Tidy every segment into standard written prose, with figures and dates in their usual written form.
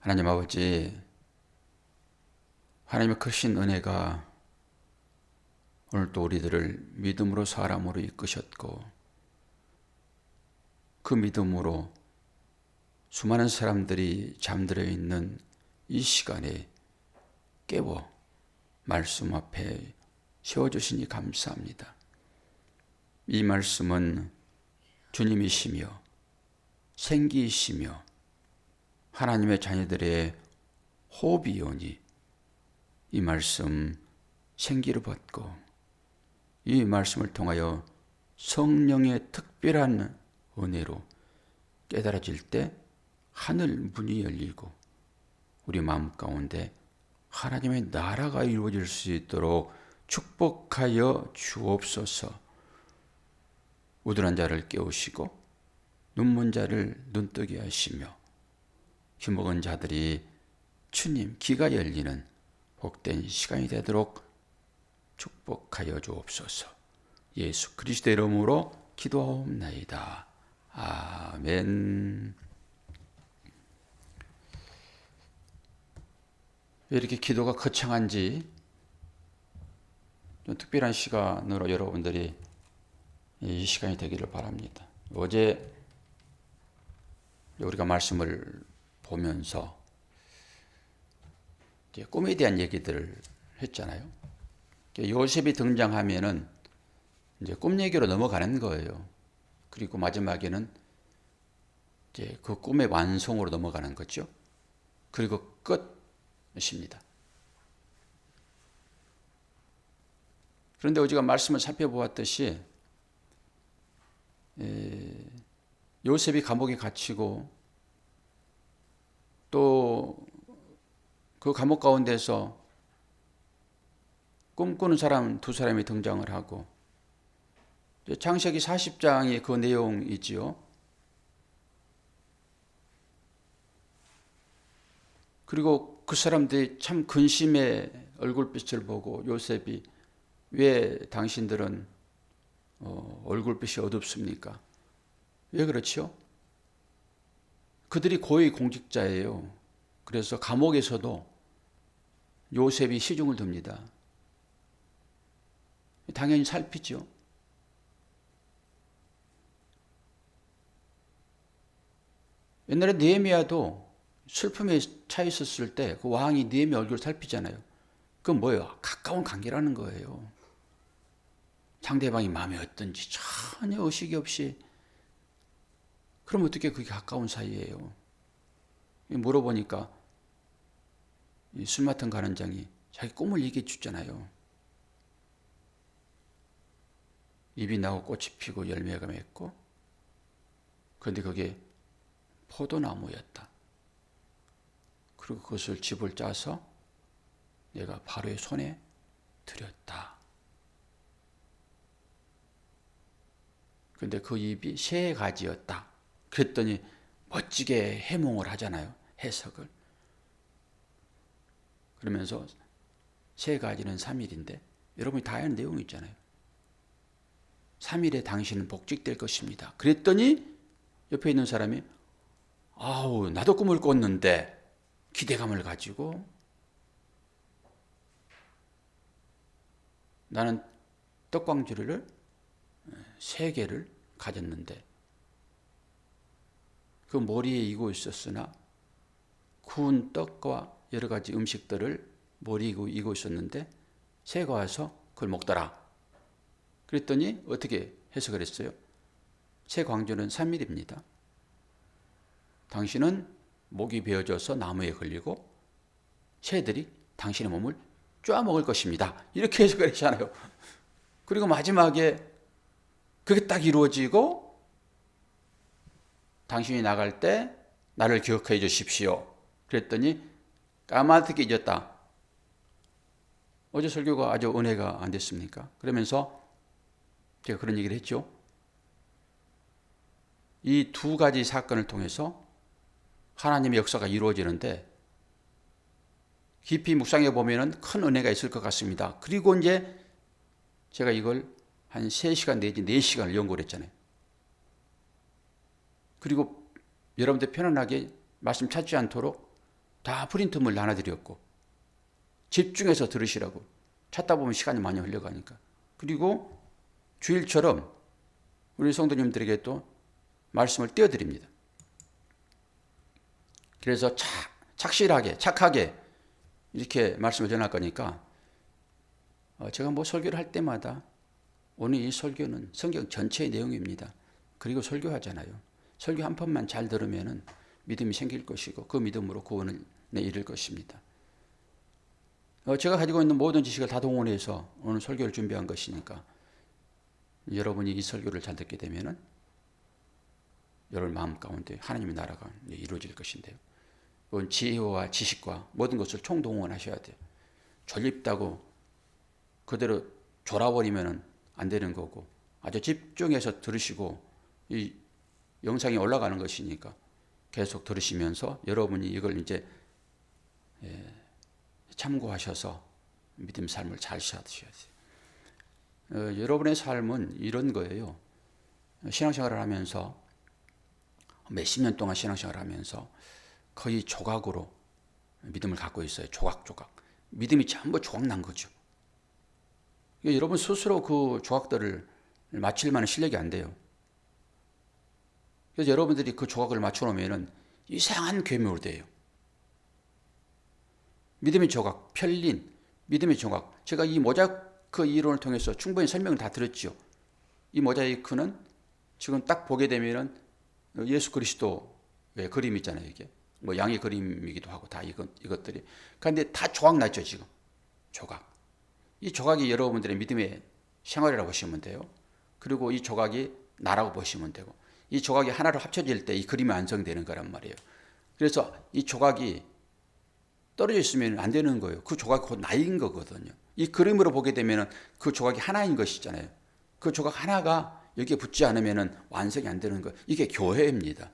하나님 아버지, 하나님의 크신 은혜가 오늘 또 우리들을 믿음으로 사람으로 이끄셨고, 그 믿음으로 수많은 사람들이 잠들어 있는 이 시간에 깨워 말씀 앞에 세워주시니 감사합니다. 이 말씀은 주님이시며 생기이시며 하나님의 자녀들의 호흡이오니 이 말씀 생기를 받고 이 말씀을 통하여 성령의 특별한 은혜로 깨달아질 때 하늘 문이 열리고 우리 마음 가운데 하나님의 나라가 이루어질 수 있도록 축복하여 주옵소서. 우둔한 자를 깨우시고 눈먼 자를 눈뜨게 하시며 힘먹은 자들이 주님 귀가 열리는 복된 시간이 되도록 축복하여 주옵소서. 예수 그리스도의 이름으로 기도하옵나이다. 아멘. 왜 이렇게 기도가 거창한지 좀 특별한 시간으로 여러분들이 이 시간이 되기를 바랍니다. 어제 우리가 말씀을 보면서 이제 꿈에 대한 얘기들을 했잖아요. 요셉이 등장하면은 이제 꿈 얘기로 넘어가는 거예요. 그리고 마지막에는 이제 그 꿈의 완성으로 넘어가는 거죠. 그리고 끝입니다. 그런데 우리가 말씀을 살펴보았듯이 요셉이 감옥에 갇히고 또 그 감옥 가운데서 꿈꾸는 사람 두 사람이 등장을 하고 창세기 40장의 그 내용이지요. 그리고 그 사람들이 참 근심의 얼굴빛을 보고 요셉이 왜 당신들은 얼굴빛이 어둡습니까? 왜 그렇지요? 그들이 고위 공직자예요. 그래서 감옥에서도 요셉이 시중을 듭니다. 당연히 살피죠. 옛날에 느헤미야도 슬픔에 차 있었을 때 그 왕이 느헤미야 얼굴을 살피잖아요. 그건 뭐예요? 가까운 관계라는 거예요. 상대방이 마음에 어떤지 전혀 의식이 없이. 그럼 어떻게 그게 가까운 사이예요? 물어보니까 술 맡은 간원장이 자기 꿈을 얘기해 주잖아요. 잎이 나고 꽃이 피고 열매가 맺고, 그런데 그게 포도나무였다. 그리고 그것을 집을 짜서 내가 바로의 손에 드렸다. 그런데 그 잎이 세 가지였다. 그랬더니 멋지게 해몽을 하잖아요. 해석을. 그러면서 세 가지는 3일인데 여러분이 다 아는 내용이 있잖아요. 3일에 당신은 복직될 것입니다. 그랬더니 옆에 있는 사람이 아우 나도 꿈을 꿨는데 기대감을 가지고 나는 떡광주리를 3개를 가졌는데 그 머리에 이고 있었으나 구운 떡과 여러 가지 음식들을 머리에 이고 있었는데 새가 와서 그걸 먹더라. 그랬더니 어떻게 해석을 했어요? 새 광주는 3일입니다. 당신은 목이 베어져서 나무에 걸리고 새들이 당신의 몸을 쪼아먹을 것입니다. 이렇게 해석을 했잖아요. 그리고 마지막에 그게 딱 이루어지고 당신이 나갈 때 나를 기억해 주십시오. 그랬더니 까마득히 잊었다. 어제 설교가 아주 은혜가 안 됐습니까? 그러면서 제가 그런 얘기를 했죠. 이 두 가지 사건을 통해서 하나님의 역사가 이루어지는데 깊이 묵상해 보면 큰 은혜가 있을 것 같습니다. 그리고 이제 제가 이걸 한 3시간 내지 4시간을 연구를 했잖아요. 그리고 여러분들 편안하게 말씀 찾지 않도록 다 프린트물 나눠드렸고 집중해서 들으시라고. 찾다 보면 시간이 많이 흘러가니까. 그리고 주일처럼 우리 성도님들에게 또 말씀을 띄워드립니다. 그래서 착실하게 착하게 이렇게 말씀을 전할 거니까 제가 뭐 설교를 할 때마다 오늘 이 설교는 성경 전체의 내용입니다. 그리고 설교하잖아요. 설교 한 편만 잘 들으면 믿음이 생길 것이고 그 믿음으로 구원에 이를 것입니다. 제가 가지고 있는 모든 지식을 다 동원해서 오늘 설교를 준비한 것이니까 여러분이 이 설교를 잘 듣게 되면 여러분 마음 가운데 하나님의 나라가 이루어질 것인데요. 그건 지혜와 지식과 모든 것을 총동원하셔야 돼요. 졸립다고 그대로 졸아버리면 안 되는 거고 아주 집중해서 들으시고 이 영상이 올라가는 것이니까 계속 들으시면서 여러분이 이걸 이제 참고하셔서 믿음 삶을 잘 사셔야 돼요. 여러분의 삶은 이런 거예요. 신앙생활을 하면서 몇십 년 동안 신앙생활을 하면서 거의 조각으로 믿음을 갖고 있어요. 조각조각. 믿음이 전부 조각난 거죠. 여러분 스스로 그 조각들을 맞출 만한 실력이 안 돼요. 그래서 여러분들이 그 조각을 맞춰놓으면 이상한 괴물이 돼요. 믿음의 조각, 편린, 믿음의 조각. 제가 이 모자이크 이론을 통해서 충분히 설명을 다 드렸죠. 이 모자이크는 지금 딱 보게 되면은 예수 그리스도의 그림 있잖아요. 이게 뭐 양의 그림이기도 하고 다 이것들이. 그런데 다 조각 났죠 지금. 조각. 이 조각이 여러분들의 믿음의 생활이라고 보시면 돼요. 그리고 이 조각이 나라고 보시면 되고 이 조각이 하나로 합쳐질 때 이 그림이 완성되는 거란 말이에요. 그래서 이 조각이 떨어져 있으면 안 되는 거예요. 그 조각이 곧 나인 거거든요. 이 그림으로 보게 되면 그 조각이 하나인 것이잖아요. 그 조각 하나가 여기에 붙지 않으면 완성이 안 되는 거예요. 이게 교회입니다.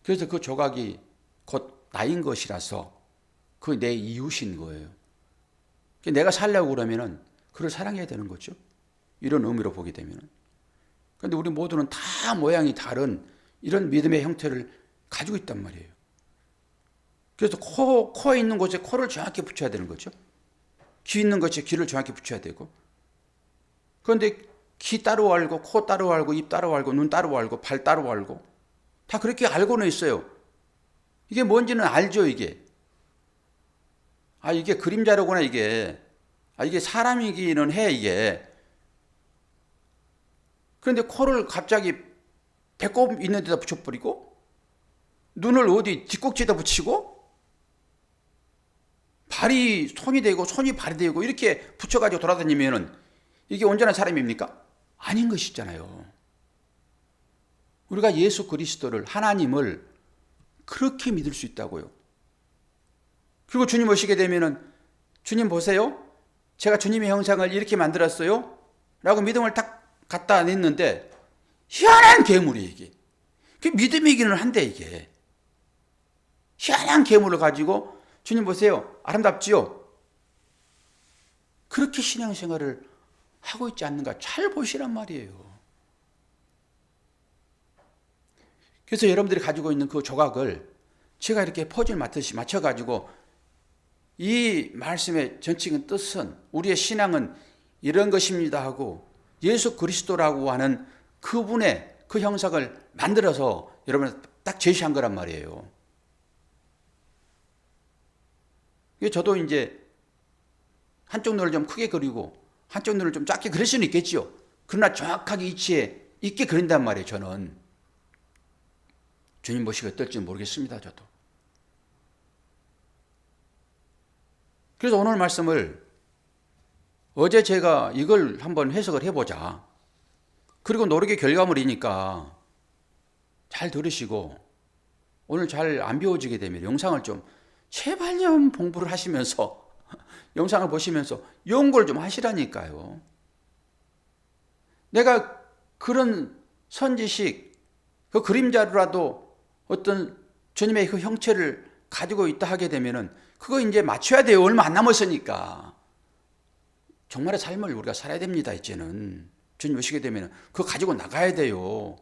그래서 그 조각이 곧 나인 것이라서 그 내 이웃인 거예요. 내가 살려고 그러면 그를 사랑해야 되는 거죠. 이런 의미로 보게 되면. 그런데 우리 모두는 다 모양이 다른 이런 믿음의 형태를 가지고 있단 말이에요. 그래서 코에 있는 곳에 코를 정확히 붙여야 되는 거죠. 귀 있는 곳에 귀를 정확히 붙여야 되고. 그런데 귀 따로 알고, 코 따로 알고, 입 따로 알고, 눈 따로 알고, 발 따로 알고 다 그렇게 알고는 있어요. 이게 뭔지는 알죠, 이게. 이게 그림자로구나, 이게. 이게 사람이기는 해, 이게. 그런데 코를 갑자기 배꼽 있는 데다 붙여버리고, 눈을 어디 뒷꼭지에다 붙이고, 발이 손이 되고, 손이 발이 되고, 이렇게 붙여가지고 돌아다니면은 이게 온전한 사람입니까? 아닌 것이잖아요. 우리가 예수 그리스도를, 하나님을 그렇게 믿을 수 있다고요. 그리고 주님 오시게 되면은 주님 보세요. 제가 주님의 형상을 이렇게 만들었어요. 라고 믿음을 딱 갖다 냈는데 희한한 괴물이 이게. 그게 믿음이기는 한데 이게. 희한한 괴물을 가지고 주님 보세요. 아름답지요? 그렇게 신앙생활을 하고 있지 않는가 잘 보시란 말이에요. 그래서 여러분들이 가지고 있는 그 조각을 제가 이렇게 퍼즐 맞듯이 맞춰가지고 이 말씀의 전적인 뜻은 우리의 신앙은 이런 것입니다 하고 예수 그리스도라고 하는 그분의 그 형상을 만들어서 여러분 딱 제시한 거란 말이에요. 저도 이제 한쪽 눈을 좀 크게 그리고 한쪽 눈을 좀 작게 그릴 수는 있겠지요. 그러나 정확하게 이치에 있게 그린단 말이에요. 저는 주님 보시기 어떨지 모르겠습니다. 저도. 그래서 오늘 말씀을 어제 제가 이걸 한번 해석을 해보자. 그리고 노력의 결과물이니까 잘 들으시고 오늘 잘 안 배워지게 되면 영상을 좀 제발 좀 공부를 하시면서 영상을 보시면서 연구를 좀 하시라니까요. 내가 그런 선지식, 그 그림자로라도 어떤 주님의 그 형체를 가지고 있다 하게 되면은 그거 이제 맞춰야 돼요. 얼마 안 남았으니까. 정말의 삶을 우리가 살아야 됩니다. 이제는 주님 오시게 되면 그거 가지고 나가야 돼요.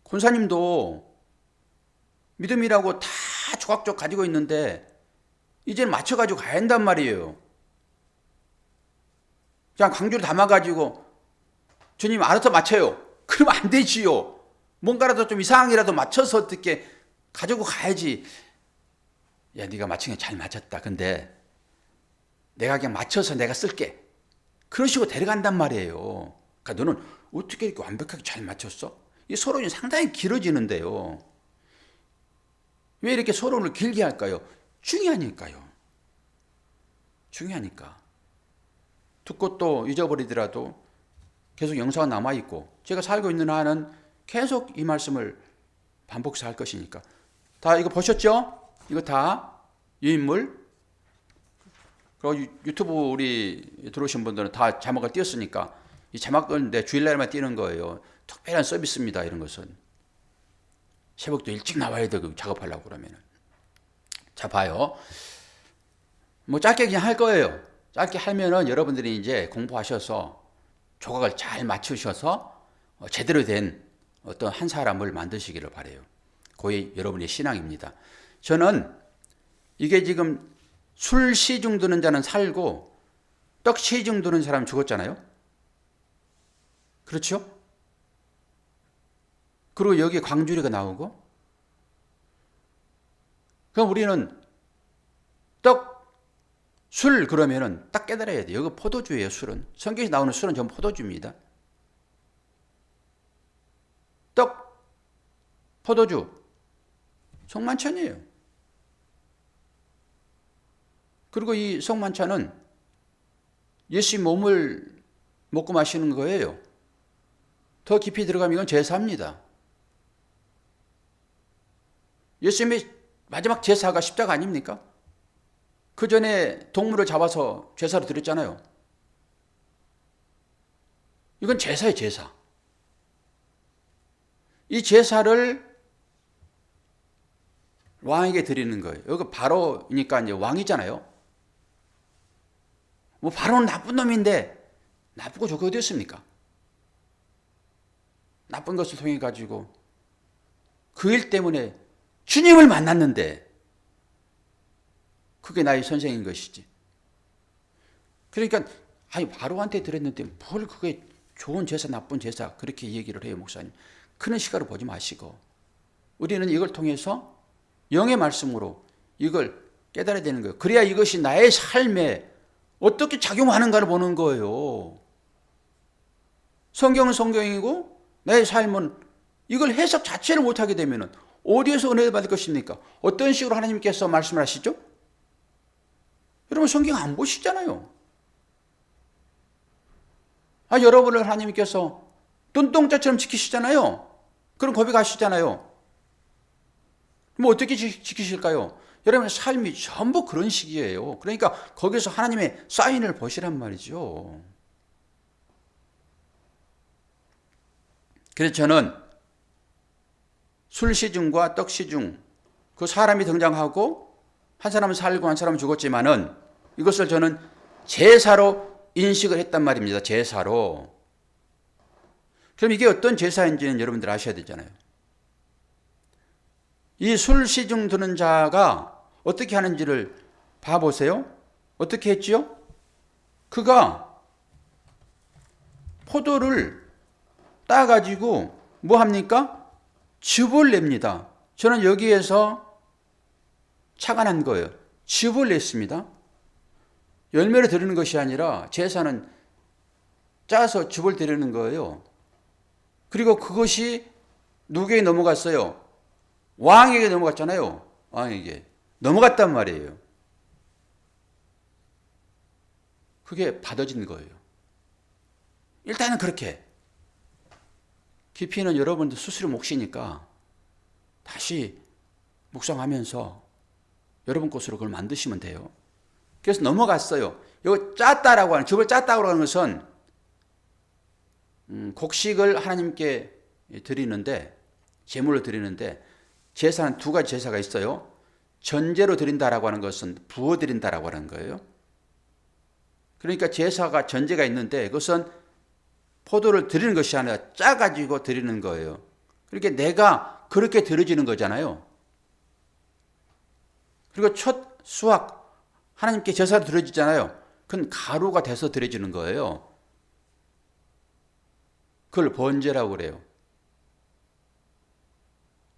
권사님도 믿음이라고 다 다 조각조각 가지고 있는데 이제는 맞춰가지고 가야 한단 말이에요. 그냥 강주를 담아가지고 주님 알아서 맞춰요. 그러면 안 되지요. 뭔가라도 좀 이상이라도 맞춰서 어떻게 가지고 가야지. 야, 네가 맞춘 게 잘 맞췄다. 근데 내가 그냥 맞춰서 내가 쓸게. 그런 식으로 데려간단 말이에요. 그러니까 너는 어떻게 이렇게 완벽하게 잘 맞췄어? 이 서론이 상당히 길어지는데요. 왜 이렇게 서론을 길게 할까요? 중요하니까요. 중요하니까. 듣고 또 잊어버리더라도 계속 영상은 남아있고 제가 살고 있는 한은 계속 이 말씀을 반복해서 할 것이니까. 다 이거 보셨죠? 이거 다 유인물. 그리고 유튜브 우리 들어오신 분들은 다 자막을 띄웠으니까 이 자막은 내 주일날만 띄는 거예요. 특별한 서비스입니다. 이런 것은. 새벽도 일찍 나와야 되고 작업하려고 그러면. 자, 봐요. 뭐 짧게 그냥 할 거예요. 짧게 하면은 여러분들이 이제 공부하셔서 조각을 잘 맞추셔서 제대로 된 어떤 한 사람을 만드시기를 바라요. 그게 여러분의 신앙입니다. 저는 이게 지금 술 시중 드는 자는 살고 떡 시중 드는 사람 죽었잖아요. 그렇죠? 그리고 여기에 광주리가 나오고 그럼 우리는 술 그러면은 딱 깨달아야 돼요. 여기 포도주예요, 술은. 성경에 나오는 술은 전부 포도주입니다. 떡, 포도주, 성만찬이에요. 그리고 이 성만찬은 예수의 몸을 먹고 마시는 거예요. 더 깊이 들어가면 이건 제사입니다. 예수님의 마지막 제사가 십자가 아닙니까? 그 전에 동물을 잡아서 제사로 드렸잖아요. 이건 제사예요, 제사. 이 제사를 왕에게 드리는 거예요. 여기 바로니까 이제 왕이잖아요. 뭐 바로는 나쁜 놈인데 나쁘고 좋고 어디 있습니까? 나쁜 것을 통해 가지고 그 일 때문에 주님을 만났는데 그게 나의 선생인 것이지. 그러니까 아니 바로한테 드렸는데 뭘 그게 좋은 제사 나쁜 제사 그렇게 얘기를 해요, 목사님. 그런 시각을 보지 마시고 우리는 이걸 통해서 영의 말씀으로 이걸 깨달아야 되는 거예요. 그래야 이것이 나의 삶에 어떻게 작용하는가를 보는 거예요. 성경은 성경이고 나의 삶은 이걸 해석 자체를 못하게 되면 어디에서 은혜를 받을 것입니까? 어떤 식으로 하나님께서 말씀을 하시죠? 여러분 성경 안 보시잖아요. 여러분을 하나님께서 눈동자처럼 지키시잖아요. 그럼 고백하시잖아요. 뭐 어떻게 지키실까요? 여러분의 삶이 전부 그런 식이에요. 그러니까 거기서 하나님의 사인을 보시란 말이죠. 그래서 저는 술 시중과 떡 시중 그 사람이 등장하고 한 사람은 살고 한 사람은 죽었지만은 이것을 저는 제사로 인식을 했단 말입니다. 제사로. 그럼 이게 어떤 제사인지는 여러분들 아셔야 되잖아요. 이 술 시중 드는 자가 어떻게 하는지를 봐보세요. 어떻게 했지요? 그가 포도를 따가지고 뭐 합니까? 즙을 냅니다. 저는 여기에서 착안한 거예요. 즙을 냈습니다. 열매를 드리는 것이 아니라 제사는 짜서 즙을 드리는 거예요. 그리고 그것이 누구에게 넘어갔어요? 왕에게 넘어갔잖아요. 왕에게. 넘어갔단 말이에요. 그게 받아진 거예요. 일단은 그렇게. 깊이는 여러분들 스스로 몫이니까 다시 묵상하면서 여러분 것으로 그걸 만드시면 돼요. 그래서 넘어갔어요. 이거 짰다라고 하는, 즙을 짰다고 하는 것은 곡식을 하나님께 드리는데, 제물로 드리는데, 제사는 두 가지 제사가 있어요. 전제로 드린다라고 하는 것은 부어 드린다라고 하는 거예요. 그러니까 제사가 전제가 있는데 그것은 포도를 드리는 것이 아니라 짜가지고 드리는 거예요. 그러니까 내가 그렇게 드려지는 거잖아요. 그리고 첫 수확 하나님께 제사로 드려지잖아요. 그건 가루가 돼서 드려지는 거예요. 그걸 번제라고 그래요.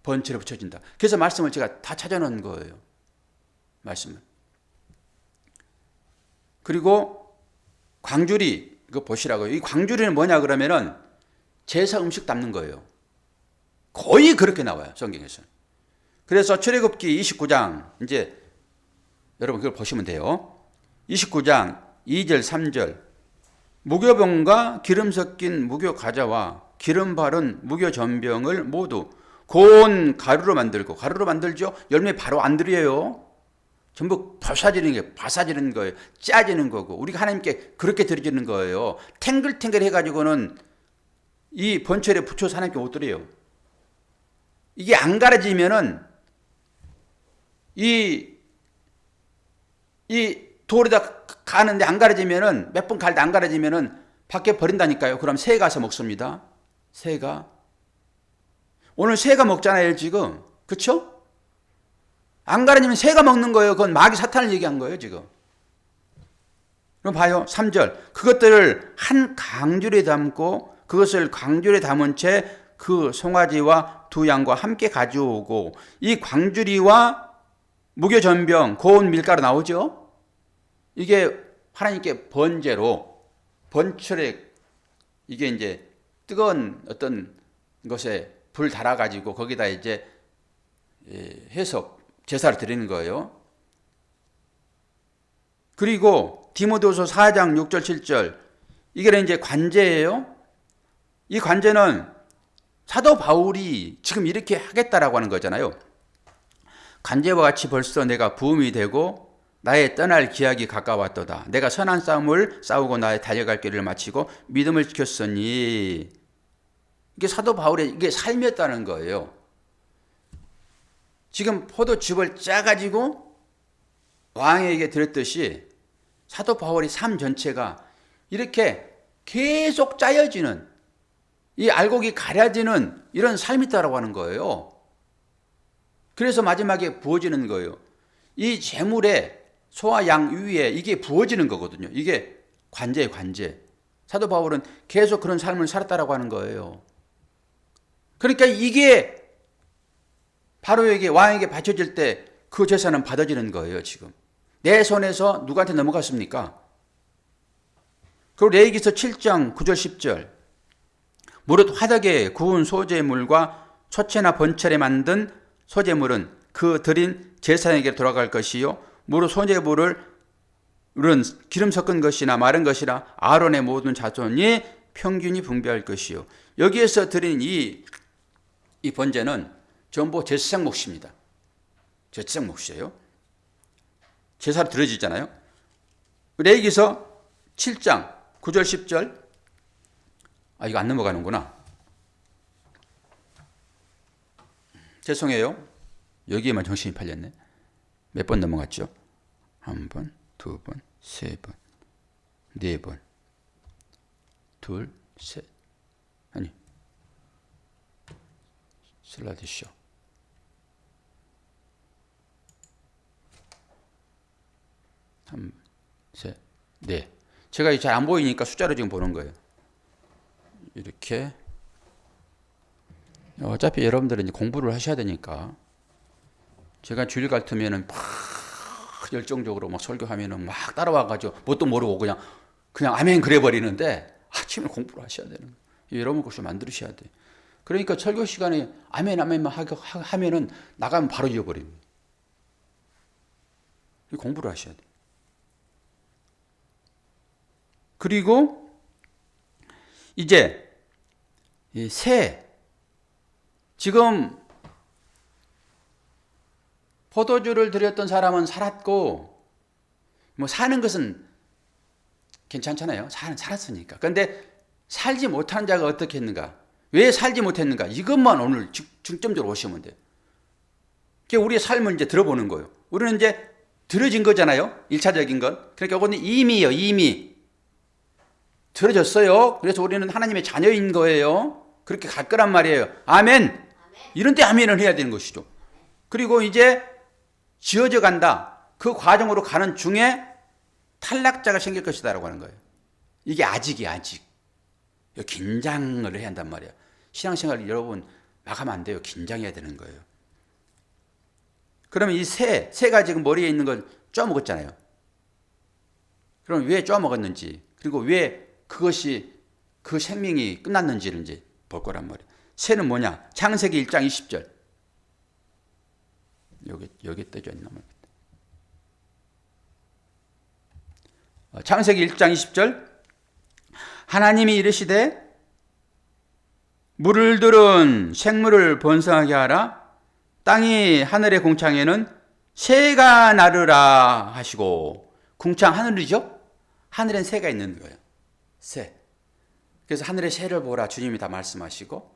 번제로 붙여진다. 그래서 말씀을 제가 다 찾아놓은 거예요. 말씀을. 그리고 광주리 이거 보시라고요. 이 광주리는 뭐냐 그러면은 제사 음식 담는 거예요. 거의 그렇게 나와요. 성경에서. 그래서 출애굽기 29장 이제 여러분 그걸 보시면 돼요. 29장 2절 3절 무교병과 기름 섞인 무교 과자와 기름 바른 무교 전병을 모두 고운 가루로 만들고 가루로 만들죠. 열매 바로 안 들여요. 전부 바사지는 거예요. 짜지는 거고 우리가 하나님께 그렇게 드려지는 거예요. 탱글탱글 해가지고는 이 번철에 붙여서 하나님께 못 드려요. 이게 안 갈아지면은 이 돌에다 가는데 안 갈아지면은 몇 번 갈때 안 갈아지면은 밖에 버린다니까요. 그럼 새가 가서 먹습니다. 새가. 오늘 새가 먹잖아요, 지금. 그쵸? 안 갈아지면 새가 먹는 거예요. 그건 마귀 사탄을 얘기한 거예요, 지금. 그럼 봐요. 3절. 그것들을 한 강줄에 담고 그것을 광줄에 담은 채 그 송아지와 두 양과 함께 가져오고 이 광주리와 무교전병 고운 밀가루 나오죠. 이게 하나님께 번제로 번철에 이게 이제 뜨거운 어떤 것에 불 달아가지고 거기다 이제 해서 제사를 드리는 거예요. 그리고 디모데후서 4장 6절 7절 이게 이제 관제예요. 이 관제는 사도 바울이 지금 이렇게 하겠다라고 하는 거잖아요. 관제와 같이 벌써 내가 부음이 되고 나의 떠날 기약이 가까웠도다. 내가 선한 싸움을 싸우고 나의 달려갈 길을 마치고 믿음을 지켰으니 이게 사도 바울의 이게 삶이었다는 거예요. 지금 포도즙을 짜가지고 왕에게 드렸듯이 사도 바울의 삶 전체가 이렇게 계속 짜여지는 이 알곡이 가려지는 이런 삶이 있다고 하는 거예요. 그래서 마지막에 부어지는 거예요. 이 재물에 소와 양 위에 이게 부어지는 거거든요. 이게 관제예요, 관제. 사도 바울은 계속 그런 삶을 살았다라고 하는 거예요. 그러니까 이게 바로에게 왕에게 바쳐질 때 그 제사는 받아지는 거예요, 지금. 내 손에서 누구한테 넘어갔습니까? 그리고 레위기서 7장 9절 10절 무릇 화덕에 구운 소제물과 초채나 번철에 만든 소제물은 그 드린 제사장에게 돌아갈 것이요 무릇 소제물을 기름 섞은 것이나 마른 것이나 아론의 모든 자손이 평균이 분배할 것이요. 여기에서 드린 이 번제는 전부 제사장 몫입니다. 제사장 몫이에요. 제사로 드려지잖아요. 레위기서 7장 9절 10절 이거 안 넘어가는구나. 죄송해요. 여기에만 정신이 팔렸네. 몇 번 넘어갔죠? 한 번, 두 번, 세 번, 네 번, 둘, 셋. 아니, 슬라디쇼. 한 번, 셋, 네. 제가 잘 안 보이니까 숫자로 지금 보는 거예요. 이렇게. 어차피 여러분들은 이제 공부를 하셔야 되니까 제가 주일 같으면은 막 열정적으로 막 설교하면은 막 따라와가지고 뭣도 모르고 그냥 아멘 그래 버리는데 아침에 공부를 하셔야 되는 거예요. 여러분 것을 만드셔야 돼. 그러니까 설교 시간에 아멘 아멘만 하면은 나가면 바로 잊어버립니다. 공부를 하셔야 돼. 그리고 이제 이 지금 포도주를 드렸던 사람은 살았고 뭐 사는 것은 괜찮잖아요. 살았으니까. 그런데 살지 못한 자가 어떻게 했는가? 왜 살지 못했는가? 이것만 오늘 중점적으로 오시면 돼요. 그러니까 우리의 삶을 이제 들어보는 거예요. 우리는 이제 들어진 거잖아요. 1차적인 건. 그러니까 이거는 이미 들어졌어요. 그래서 우리는 하나님의 자녀인 거예요. 그렇게 갈 거란 말이에요. 아멘. 이런 때 아멘을 해야 되는 것이죠. 그리고 이제 지어져 간다. 그 과정으로 가는 중에 탈락자가 생길 것이다라고 하는 거예요. 이게 아직이야, 아직. 긴장을 해야 한단 말이에요. 신앙생활 여러분 막하면 안 돼요. 긴장해야 되는 거예요. 그러면 이 새가 지금 머리에 있는 걸 쪼먹었잖아요. 그럼 왜 쪼먹었는지, 그리고 왜 그것이 그 생명이 끝났는지를 이제 볼 거란 말이에요. 새는 뭐냐? 창세기 1장 20절. 여기 떠져 있나 모르겠다. 창세기 1장 20절. 하나님이 이르시되 물을 들은 생물을 번성하게 하라. 땅이 하늘의 궁창에는 새가 나르라 하시고. 궁창 하늘이죠? 하늘엔 새가 있는 거예요. 새. 그래서 하늘의 새를 보라 주님이 다 말씀하시고,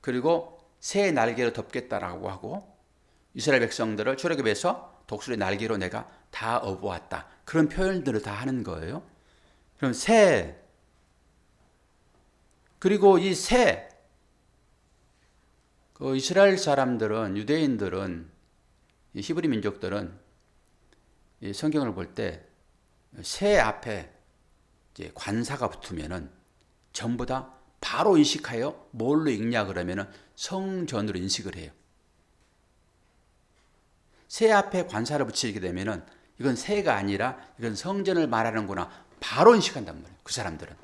그리고 새의 날개로 덮겠다라고 하고, 이스라엘 백성들을 출애굽에서 독수리 날개로 내가 다 업어왔다. 그런 표현들을 다 하는 거예요. 그럼 새, 그리고 이 새, 그 이스라엘 사람들은, 유대인들은, 이 히브리 민족들은 이 성경을 볼 때 새 앞에 이제 관사가 붙으면은 전부 다 바로 인식하여 뭘로 읽냐 그러면은 성전으로 인식을 해요. 새 앞에 관사를 붙이게 되면은 이건 새가 아니라 이건 성전을 말하는구나. 바로 인식한단 말이에요. 그 사람들은.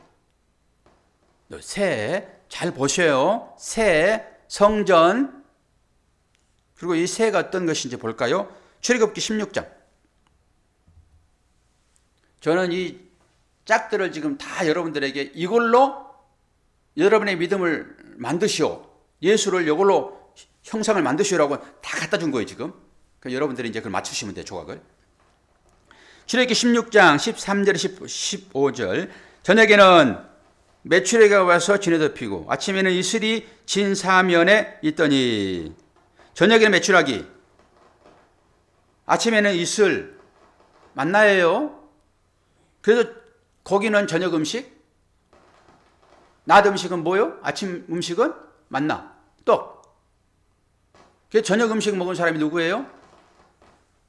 새, 잘 보셔요. 새, 성전. 그리고 이 새가 어떤 것인지 볼까요? 출애굽기 16장. 저는 이 짝들을 지금 다 여러분들에게 이걸로 여러분의 믿음을 만드시오. 예수를 이걸로 형상을 만드시오라고 다 갖다 준 거예요, 지금. 그러니까 여러분들이 이제 그걸 맞추시면 돼요, 조각을. 출애굽기 16장 13절 15절. 저녁에는 메추라기가 와서 진에 덮이고 아침에는 이슬이 진 사면에 있더니. 저녁에는 메추라기, 아침에는 이슬, 만나예요. 그래서 거기는 저녁 음식, 낮 음식은 뭐요? 아침 음식은 만나, 떡. 그 저녁 음식 먹은 사람이 누구예요?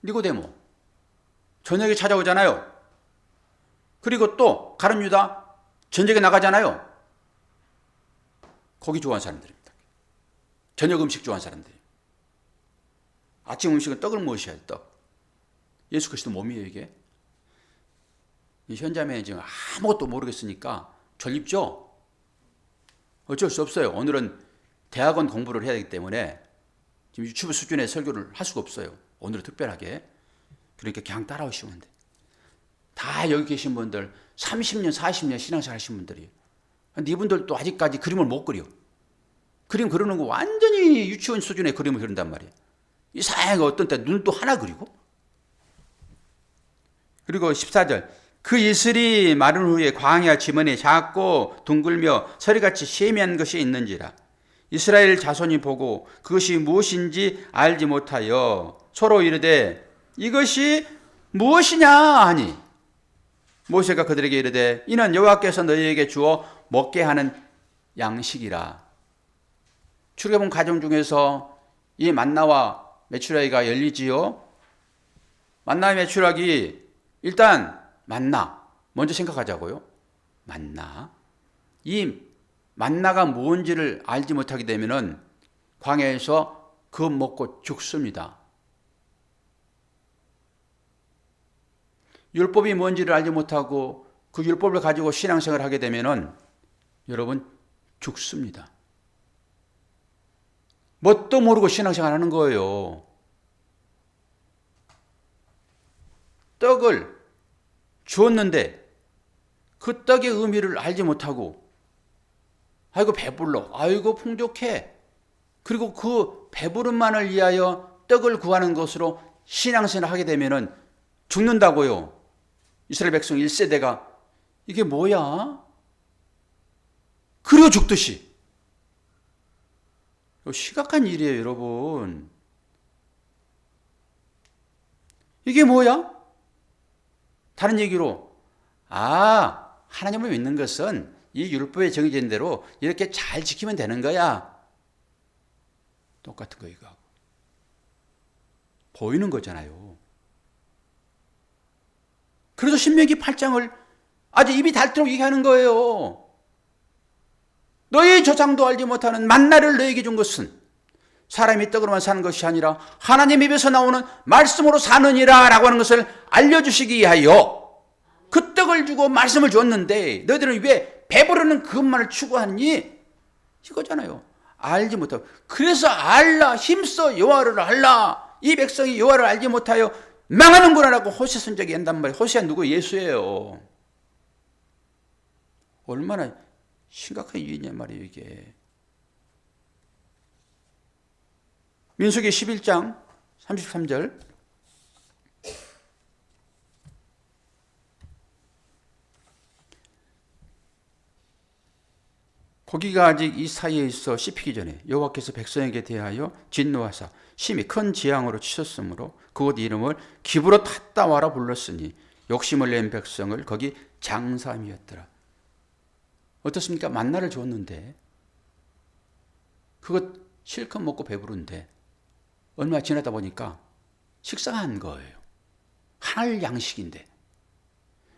니고데모. 저녁에 찾아오잖아요. 그리고 또 가룟 유다 전쟁에 나가잖아요. 고기 좋아하는 사람들입니다. 저녁 음식 좋아하는 사람들이에요. 아침 음식은 떡을 먹으셔야 돼요. 떡. 예수 그리스도 몸이에요, 이게. 이 현자매는 지금 아무것도 모르겠으니까 졸립죠? 어쩔 수 없어요. 오늘은 대학원 공부를 해야 되기 때문에 지금 유튜브 수준의 설교를 할 수가 없어요. 오늘은 특별하게. 그러니까 그냥 따라오시면 돼. 다 여기 계신 분들 30년, 40년 신앙생활 하신 분들이에요. 근데 이분들도 아직까지 그림을 못 그려. 그림 그리는 거 완전히 유치원 수준의 그림을 그린단 말이에요. 이상하게 어떤 때 눈도 하나 그리고. 그리고 14절. 그 이슬이 마른 후에 광야 지면에 작고 둥글며 서리같이 세미한 것이 있는지라. 이스라엘 자손이 보고 그것이 무엇인지 알지 못하여 서로 이르되 이것이 무엇이냐 하니, 모세가 그들에게 이르되 이는 여호와께서 너희에게 주어 먹게 하는 양식이라. 출애굽 과정 중에서 이 만나와 메추라기가 열리지요. 만나와 메추라기, 일단 만나 먼저 생각하자고요. 만나. 이 만나가 뭔지를 알지 못하게 되면은 광야에서 그거 먹고 죽습니다. 율법이 뭔지를 알지 못하고 그 율법을 가지고 신앙생활을 하게 되면은 여러분 죽습니다. 뭣도 모르고 신앙생활 하는 거예요. 떡을 주었는데 그 떡의 의미를 알지 못하고 아이고 배불러, 아이고 풍족해, 그리고 그 배부름만을 위하여 떡을 구하는 것으로 신앙생활을 하게 되면은 죽는다고요. 이스라엘 백성 1세대가 이게 뭐야? 그려 죽듯이. 심각한 일이에요, 여러분. 이게 뭐야? 다른 얘기로, 하나님을 믿는 것은 이 율법에 정해진 대로 이렇게 잘 지키면 되는 거야. 똑같은 거 이거하고. 보이는 거잖아요. 그래서 신명기 8장을 아주 입이 닳도록 얘기하는 거예요. 너희 조상도 알지 못하는 만나를 너에게 준 것은 사람이 떡으로만 사는 것이 아니라 하나님 입에서 나오는 말씀으로 사느니라 라고 하는 것을 알려주시기 위하여 그 떡을 주고 말씀을 줬는데 너희들은 왜 배부르는 그것만을 추구하니? 이거잖아요. 알지 못하고. 그래서 알라 힘써 여호와를 알라. 이 백성이 여호와를 알지 못하여 망하는구나라고 호세 선지자가 한단 말이에요. 호세가 누구? 예수예요. 얼마나 심각한 일이냐 말이에요 이게. 민수기 11장 33절 고기가 아직 이 사이에 있어 씹히기 전에 여호와께서 백성에게 대하여 진노하사 심히 큰 재앙으로 치셨으므로 그곳 이름을 기브롯 핫다와라 불렀으니 욕심을 낸 백성을 거기 장사함이었더라. 어떻습니까? 만나를 줬는데 그것 실컷 먹고 배부른데 얼마 지나다 보니까 식상한 거예요. 하늘 양식인데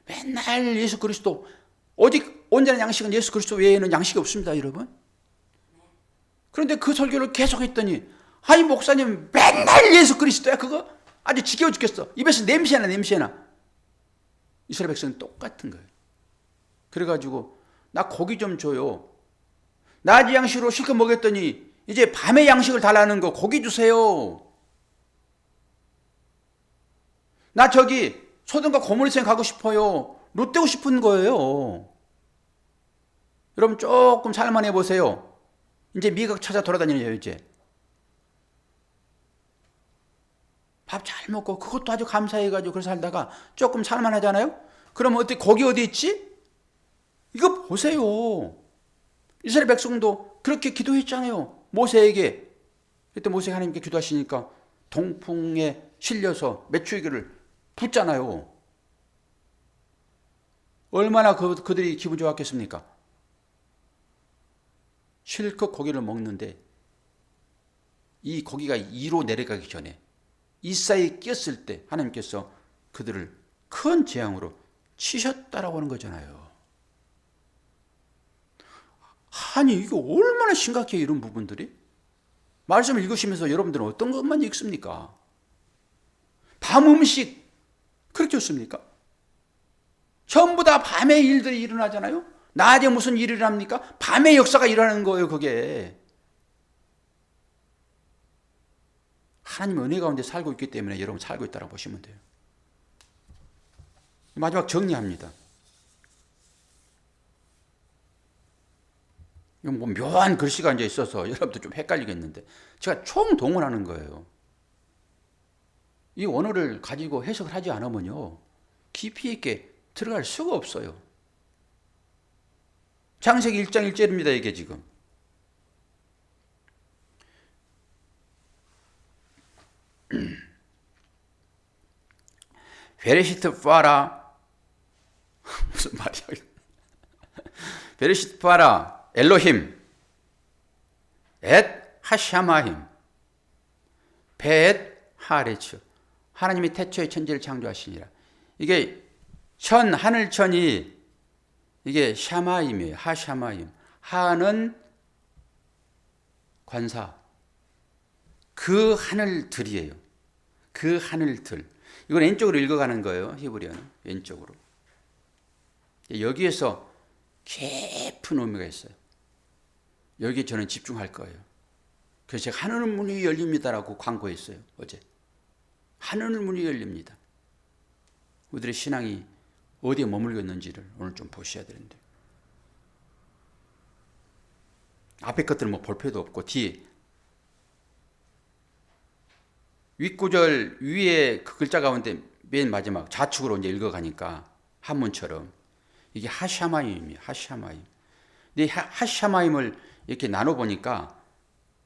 맨날 예수 그리스도 오직 온전한 양식은 예수 그리스도 외에는 양식이 없습니다, 여러분. 그런데 그 설교를 계속했더니 아니 목사님 맨날 예수 그리스도야 그거 아주 지겨워 죽겠어. 입에서 냄새나. 이스라엘 백성은 똑같은 거예요. 그래가지고 나 고기 좀 줘요. 낮 양식으로 실컷 먹였더니 이제 밤의 양식을 달라는 거 고기 주세요. 나 저기 소돔과 고모리에 가고 싶어요. 롯되고 싶은 거예요. 여러분 조금 살만해 보세요. 이제 미각 찾아 돌아다니는 이제. 밥 잘 먹고 그것도 아주 감사해가지고 그래서 살다가 조금 살만하잖아요. 그럼 어떻게 고기 어디 있지? 이거 보세요. 이스라엘 백성도 그렇게 기도했잖아요. 모세에게. 그때 모세가 하나님께 기도하시니까 동풍에 실려서 메추기를 붙잖아요. 얼마나 그들이 기분 좋았겠습니까? 실컷 고기를 먹는데 이 고기가 이로 내려가기 전에 이 사이에 꼈을 때 하나님께서 그들을 큰 재앙으로 치셨다라고 하는 거잖아요. 아니 이게 얼마나 심각해요, 이런 부분들이. 말씀을 읽으시면서 여러분들은 어떤 것만 읽습니까? 밤 음식 그렇게 좋습니까? 전부 다 밤에 일들이 일어나잖아요. 낮에 무슨 일이 일어납니까? 밤에 역사가 일어나는 거예요, 그게. 하나님 은혜 가운데 살고 있기 때문에 여러분 살고 있다고 보시면 돼요. 마지막 정리합니다. 이건 뭐 묘한 글씨가 이제 있어서 여러분들 좀 헷갈리겠는데 제가 총동원하는 거예요. 이 원어를 가지고 해석을 하지 않으면요 깊이 있게 들어갈 수가 없어요. 창세기 1장 1절입니다. 이게 지금. 베레시트 파라 무슨 말이야? 베레시트 파라 엘로힘 엣 하샤마힘 베엣 하레츠 하나님이 태초에 천지를 창조하시니라. 이게 하늘천이 이게 샤마임이에요. 하샤마임. 하는 관사. 그 하늘들이에요. 그 하늘들. 이건 왼쪽으로 읽어가는 거예요. 히브리어는 왼쪽으로. 여기에서 깊은 의미가 있어요. 여기에 저는 집중할 거예요. 그래서 제가 하늘 문이 열립니다라고 광고했어요. 어제. 하늘 문이 열립니다. 우리들의 신앙이 어디에 머물고 있는지를 오늘 좀 보셔야 되는데. 앞에 것들은 뭐 볼 필요도 없고 뒤에 윗구절 위에 그 글자 가운데 맨 마지막 좌측으로 이제 읽어가니까 한문처럼 이게 하샤마임이에요. 하샤마임. 근데 하샤마임을 이렇게 나눠보니까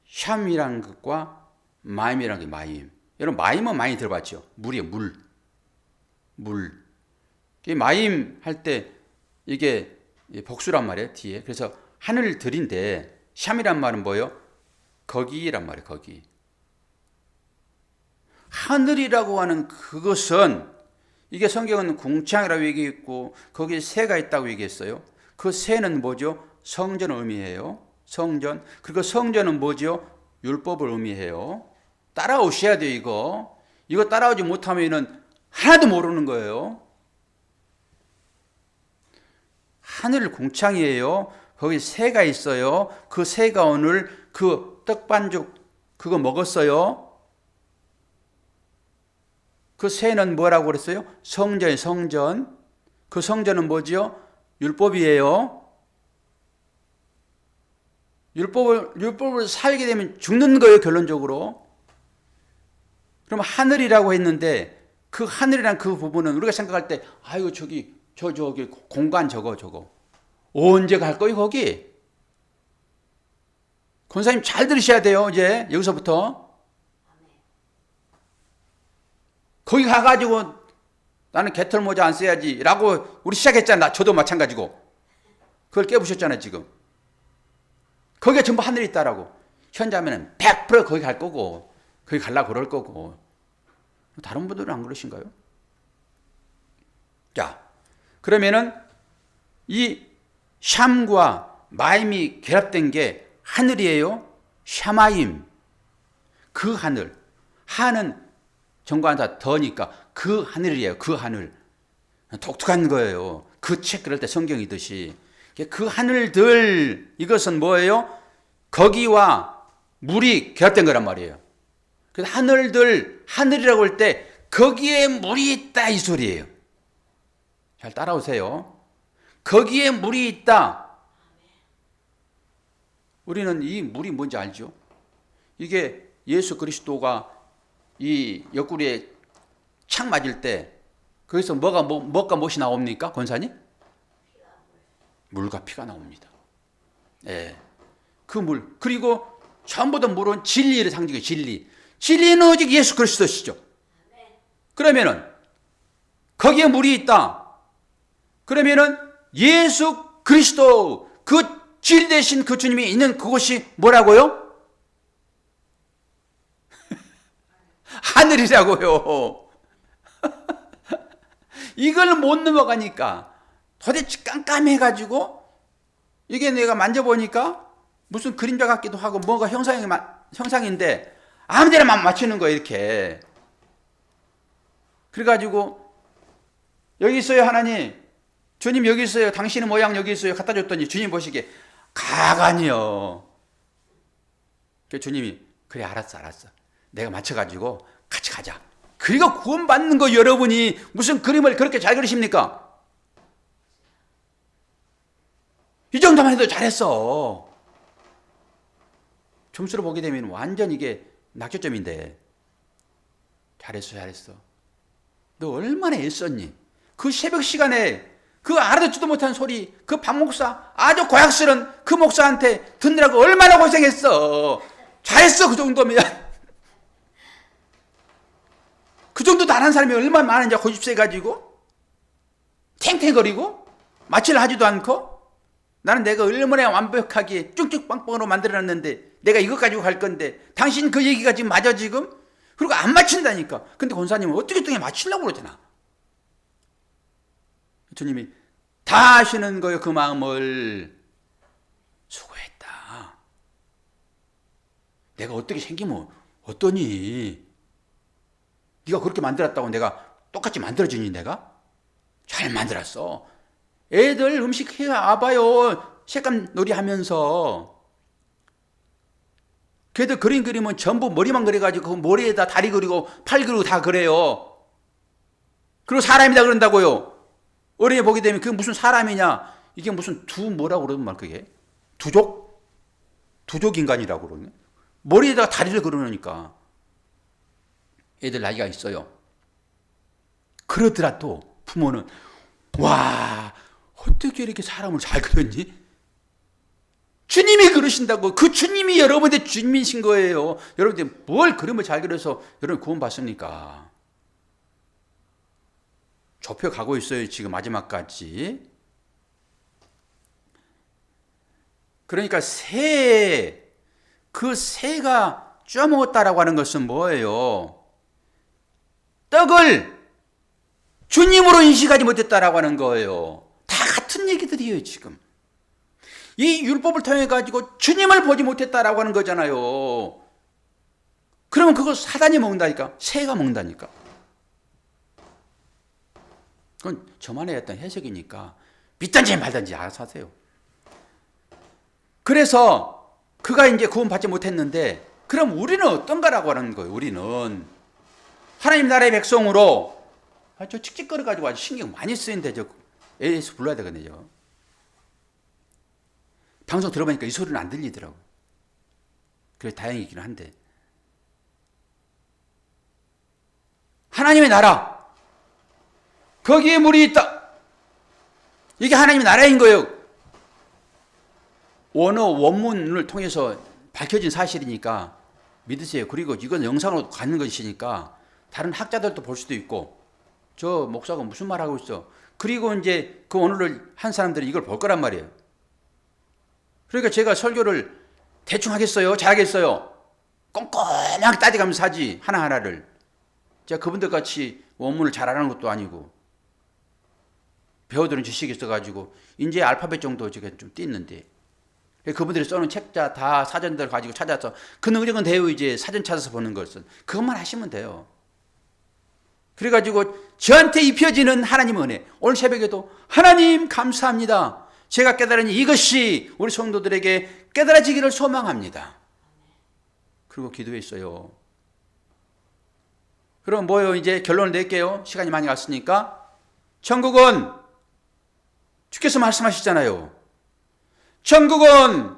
샴이라는 것과 마임이라는 게 마임. 여러분 마임은 많이 들어봤죠? 물이에요. 물. 마임 할 때 이게 복수란 말이에요. 뒤에. 그래서 하늘들인데 샴이란 말은 뭐예요? 거기란 말이에요. 거기. 하늘이라고 하는 그것은 이게 성경은 궁창이라고 얘기했고 거기에 새가 있다고 얘기했어요. 그 새는 뭐죠? 성전을 의미해요. 성전. 그리고 성전은 뭐죠? 율법을 의미해요. 따라오셔야 돼요, 이거. 이거 따라오지 못하면은 하나도 모르는 거예요. 하늘 궁창이에요. 거기 새가 있어요. 그 새가 오늘 그 떡반죽 그거 먹었어요. 그 새는 뭐라고 그랬어요? 성전이 성전. 그 성전은 뭐지요? 율법이에요. 율법을 살게 되면 죽는 거예요, 결론적으로. 그럼 하늘이라고 했는데 그 하늘이란 그 부분은 우리가 생각할 때 아이고 저기 공간 저거 언제 갈 거예요, 거기? 권사님 잘 들으셔야 돼요, 이제 여기서부터. 거기 가가지고 나는 개털 모자 안 써야지 라고 우리 시작했잖아. 저도 마찬가지고. 그걸 깨부셨잖아요, 지금. 거기가 전부 하늘이 있다라고. 현자면은 100% 거기 갈 거고, 거기 가려고 그럴 거고. 다른 분들은 안 그러신가요? 자, 그러면은 이 샴과 마임이 결합된 게 하늘이에요. 샤마임. 그 하늘. 하는 정관사 더니까 그 하늘이에요. 그 하늘. 독특한 거예요. 그 책 그럴 때 성경이듯이. 그 하늘들 이것은 뭐예요? 거기와 물이 결합된 거란 말이에요. 그래서 하늘들 하늘이라고 할 때 거기에 물이 있다 이 소리예요. 잘 따라오세요. 거기에 물이 있다. 우리는 이 물이 뭔지 알죠? 이게 예수 그리스도가 이 옆구리에 착 맞을 때 거기서 뭐가 무엇이 나옵니까? 권사님? 물과 피가 나옵니다. 예. 그 물. 그리고 전부 다 물은 진리를 상징해요. 진리. 진리는 오직 예수 그리스도시죠. 그러면은 거기에 물이 있다. 그러면은 예수 그리스도 그 진리 되신 그 주님이 있는 그곳이 뭐라고요? 하늘이라고요. 이걸 못 넘어가니까 도대체 깜깜해가지고 이게 내가 만져보니까 무슨 그림자 같기도 하고 뭔가 형상인데 아무데나 맞추는 거예요, 이렇게. 그래가지고 여기 있어요, 하나님. 주님 여기 있어요. 당신의 모양 여기 있어요. 갖다 줬더니 주님 보시기에 가관이요. 그 주님이 그래 알았어. 내가 맞춰가지고 같이 가자. 그리고 구원받는 거 여러분이 무슨 그림을 그렇게 잘 그리십니까? 이 정도만 해도 잘했어. 점수로 보게 되면 완전 이게 낙제점인데 잘했어. 너 얼마나 애썼니? 그 새벽 시간에 그 알아듣지도 못한 소리 그 박 목사 아주 고약스런 그 목사한테 듣느라고 얼마나 고생했어. 잘했어. 그 정도면. 그 정도도 안 한 사람이 얼마나 많은지 고집세 가지고 탱탱거리고 마취를 하지도 않고 나는 내가 얼마나 완벽하게 쭉쭉빵빵으로 만들어놨는데 내가 이것 가지고 갈 건데 당신 그 얘기가 지금 맞아 지금? 그리고 안 맞춘다니까. 근데 권사님은 어떻게 맞추려고 그러잖아. 주님이 다 아시는 거예요. 그 마음을. 수고했다. 내가 어떻게 생기면 어떠니? 네가 그렇게 만들었다고 내가 똑같이 만들어주니 내가? 잘 만들었어. 애들 음식 해와봐요. 색감 놀이 하면서. 걔들 그림 그리면 전부 머리만 그려가지고 그 머리에다 다리 그리고 팔 그리고 다 그래요. 그리고 사람이다 그런다고요. 어린이 보게 되면 그게 무슨 사람이냐. 이게 무슨 뭐라고 그러는 말 그게? 두족 인간이라고 그러네. 머리에다가 다리를 그려놓으니까. 애들 나이가 있어요. 그러더라도 부모는 와 어떻게 이렇게 사람을 잘 그렸니? 주님이 그러신다고. 그 주님이 여러분의 주님이신 거예요. 여러분들 뭘 그림을 잘 그려서 여러분 구원 받습니까? 좁혀가고 있어요. 지금 마지막까지. 그러니까 그 새가 쪄먹었다라고 하는 것은 뭐예요? 떡을 주님으로 인식하지 못했다라고 하는 거예요. 다 같은 얘기들이에요, 지금. 이 율법을 통해 가지고 주님을 보지 못했다라고 하는 거잖아요. 그러면 그걸 사단이 먹는다니까. 새가 먹는다니까. 그건 저만의 어떤 해석이니까 믿든지 말든지 알아서 하세요. 그래서 그가 이제 구원받지 못했는데 그럼 우리는 어떤가라고 하는 거예요. 우리는 하나님 나라의 백성으로 저 칙칙거려가지고 아주 신경 많이 쓰이는데 저 AS 불러야 되거든요. 방송 들어보니까 이 소리는 안 들리더라고. 그래서 다행이긴 한데 하나님의 나라 거기에 물이 있다. 이게 하나님의 나라인 거예요. 원어 원문을 통해서 밝혀진 사실이니까 믿으세요. 그리고 이건 영상으로 가는 것이니까 다른 학자들도 볼 수도 있고 저 목사가 무슨 말 하고 있어. 그리고 이제 그 원어를 한 사람들이 이걸 볼 거란 말이에요. 그러니까 제가 설교를 대충 하겠어요? 잘하겠어요? 꼼꼼하게 따져가면서 하지 하나하나를. 제가 그분들 같이 원문을 잘 알아는 것도 아니고 배워두는 지식이 있어가지고 이제 알파벳 정도 제가 좀 띄는데 그분들이 써놓은 책자 다 사전들 가지고 찾아서 그 능력은 돼요. 이제 사전 찾아서 보는 것은 그것만 하시면 돼요. 그래가지고 저한테 입혀지는 하나님의 은혜. 오늘 새벽에도 하나님 감사합니다. 제가 깨달은 이것이 우리 성도들에게 깨달아지기를 소망합니다. 그리고 기도했어요. 그럼 뭐요? 이제 결론을 낼게요. 시간이 많이 갔으니까. 천국은 주께서 말씀하시잖아요. 천국은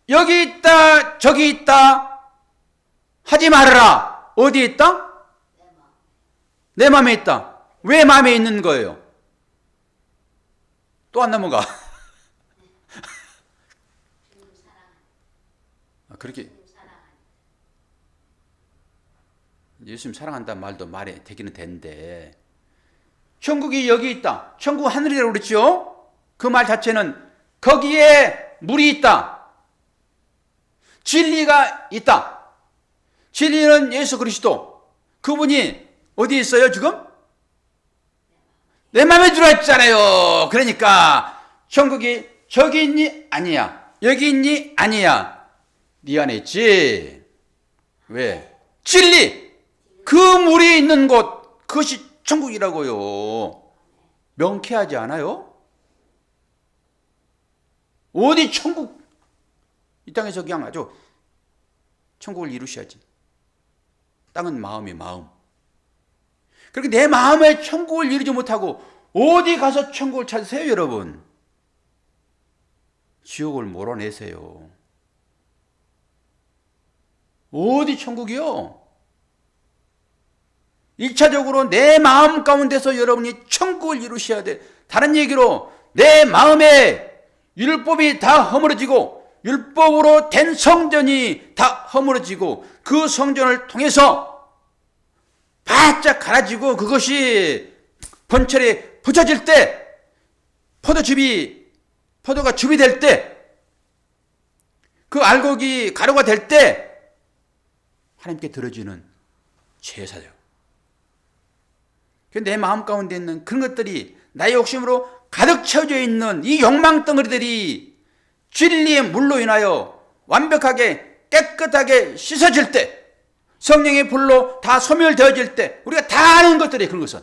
여기 있다 저기 있다 하지 말아라. 어디에 있다? 내 마음에 있다. 왜 마음에 있는 거예요? 또 안 넘어가. 그렇게 예수님 사랑한다는 말도 말에 되기는 되는데 천국이 여기 있다. 천국 하늘이라고 그랬죠? 그 말 자체는 거기에 물이 있다. 진리가 있다. 진리는 예수 그리스도. 그분이 어디에 있어요 지금? 내 마음에 들어있잖아요. 그러니까 천국이 저기 있니? 아니야. 여기 있니? 아니야. 네 안에 있지. 왜? 진리. 그 물이 있는 곳 그것이 천국이라고요. 명쾌하지 않아요? 어디 천국 이 땅에서 그냥 아주 천국을 이루셔야지. 땅은 마음이 마음. 그렇게 내 마음에 천국을 이루지 못하고 어디 가서 천국을 찾으세요 여러분? 지옥을 몰아내세요. 어디 천국이요? 1차적으로 내 마음 가운데서 여러분이 천국을 이루셔야 돼. 다른 얘기로 내 마음에 율법이 다 허물어지고 율법으로 된 성전이 다 허물어지고 그 성전을 통해서 바짝 갈아지고 그것이 번철에 붙여질 때 포도가 즙이 될 때 그 알곡이 가루가 될 때 하나님께 드려지는 제사예요. 내 마음 가운데 있는 그런 것들이 나의 욕심으로 가득 채워져 있는 이 욕망 덩어리들이 진리의 물로 인하여 완벽하게 깨끗하게 씻어질 때 성령의 불로 다 소멸되어질 때 우리가 다 아는 것들이 그런 것은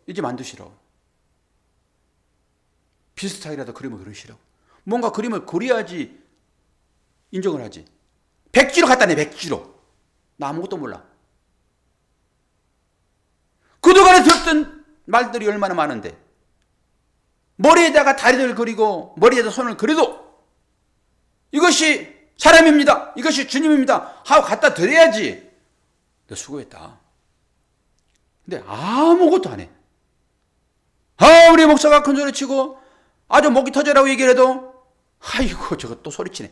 이제 만드시라고. 비슷하게라도 그림을 그리시라고. 뭔가 그림을 그려야지 인정을 하지. 백지로 갖다 내. 백지로. 나 아무것도 몰라. 그동안에 들었던 말들이 얼마나 많은데 머리에다가 다리를 그리고 머리에다 손을 그려도 이것이 사람입니다. 이것이 주님입니다. 하고 갖다 드려야지. 너 수고했다. 근데 아무것도 안 해. 우리 목사가 큰 소리 치고 아주 목이 터져라고 얘기를 해도 아이고 저거 또 소리치네.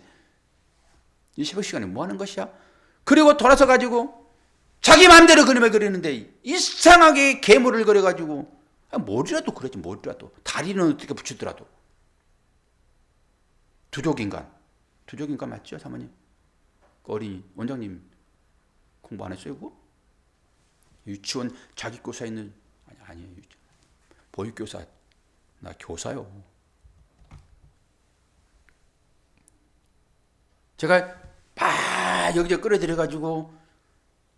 이 새벽 시간에 뭐 하는 것이야? 그리고 돌아서 가지고 자기 마음대로 그림을 그리는데 이상하게 괴물을 그려가지고 머리라도 그러지. 머리라도 다리는 어떻게 붙이더라도 두족인간 맞죠 사모님? 그 어린이 원장님 공부 안 했어요 그거? 유치원 자기교사 있는 아니에요. 보육교사 나 교사요. 제가 여기저기 끌어들여 가지고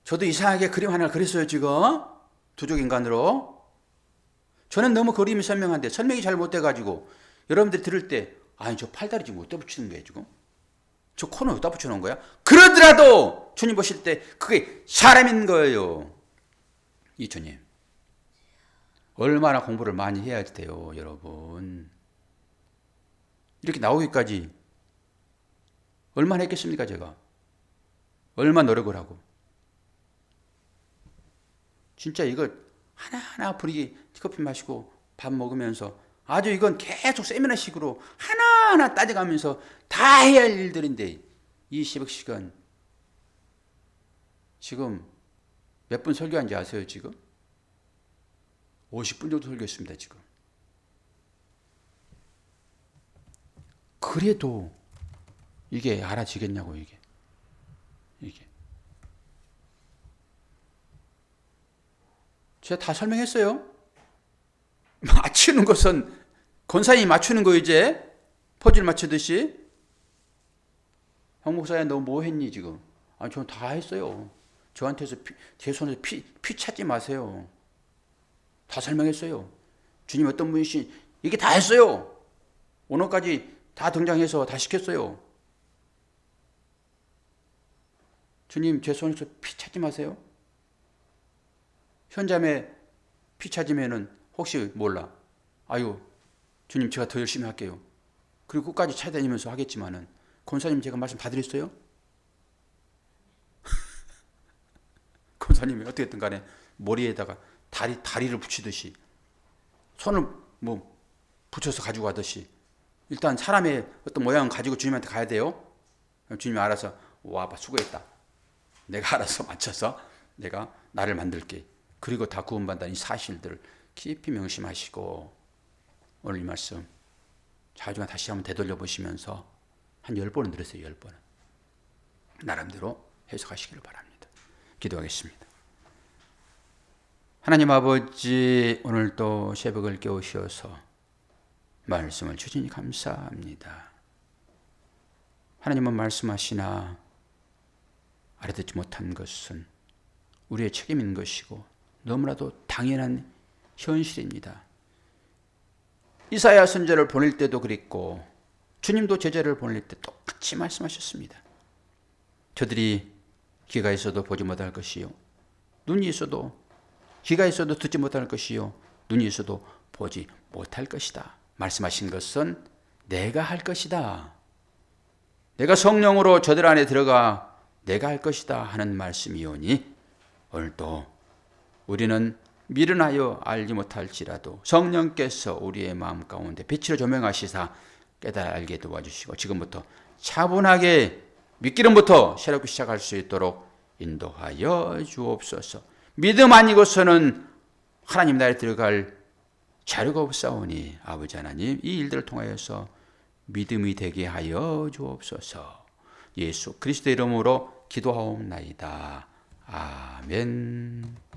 저도 이상하게 그림 하나 그렸어요. 지금 두족 인간으로. 저는 너무 그림이 선명한데 설명이 잘 못 돼가지고 여러분들이 들을 때 아니 저 팔다리 지금 어디다 붙이는 거예요 지금? 저 코는 어디다 붙여놓은 거야? 그러더라도 주님 보실 때 그게 사람인 거예요. 이 주님 얼마나 공부를 많이 해야 돼요 여러분. 이렇게 나오기까지 얼마나 했겠습니까 제가? 얼마나 노력을 하고. 진짜 이거 하나하나 분위기 커피 마시고 밥 먹으면서 아주 이건 계속 세미나식으로 하나하나 따져가면서 다 해야 할 일들인데 이 새벽 시간 지금 몇 분 설교한지 아세요 지금? 50분 정도 설교했습니다 지금. 그래도 이게 알아지겠냐고 이게. 제가 다 설명했어요. 맞추는 것은 권사님이 맞추는 거 이제 퍼즐 맞추듯이. 황 목사야 너 뭐 했니 지금? 아니 저는 다 했어요. 저한테서 제 손에서 피 찾지 마세요. 다 설명했어요. 주님 어떤 분이신 이게 다 했어요. 오늘까지 다 등장해서 다 시켰어요. 주님 제 손에서 피 찾지 마세요. 현자매 피 찾으면은 혹시 몰라. 아유 주님 제가 더 열심히 할게요. 그리고 끝까지 찾아다니면서 하겠지만은 권사님 제가 말씀 다 드렸어요? 권사님이 어떻게든 간에 머리에다가 다리를 붙이듯이 손을 뭐 붙여서 가지고 가듯이 일단 사람의 어떤 모양을 가지고 주님한테 가야 돼요. 주님이 알아서 와 수고했다. 내가 알아서 맞춰서 내가 나를 만들게. 그리고 다 구원받는 이 사실들을 깊이 명심하시고 오늘 이 말씀 자주간 다시 한번 되돌려 보시면서 한 10번은 들으세요. 10번은. 나름대로 해석하시기를 바랍니다. 기도하겠습니다. 하나님 아버지 오늘 또 새벽을 깨우셔서 말씀을 주시니 감사합니다. 하나님은 말씀하시나 알아듣지 못한 것은 우리의 책임인 것이고 너무나도 당연한 현실입니다. 이사야 선지자를 보낼 때도 그랬고 주님도 제자를 보낼 때 똑같이 말씀하셨습니다. 저들이 귀가 있어도 보지 못할 것이요 눈이 있어도 귀가 있어도 듣지 못할 것이요 눈이 있어도 보지 못할 것이다. 말씀하신 것은 내가 할 것이다. 내가 성령으로 저들 안에 들어가 내가 할 것이다 하는 말씀이오니 오늘도 우리는 미련하여 알지 못할지라도 성령께서 우리의 마음 가운데 빛으로 조명하시사 깨달아 알게 도와주시고 지금부터 차분하게 밑기름부터 새롭게 시작할 수 있도록 인도하여 주옵소서. 믿음 아니고서는 하나님 나라에 들어갈 자료가 없사오니 아버지 하나님 이 일들을 통하여서 믿음이 되게 하여 주옵소서. 예수 그리스도 이름으로 기도하옵나이다. 아멘.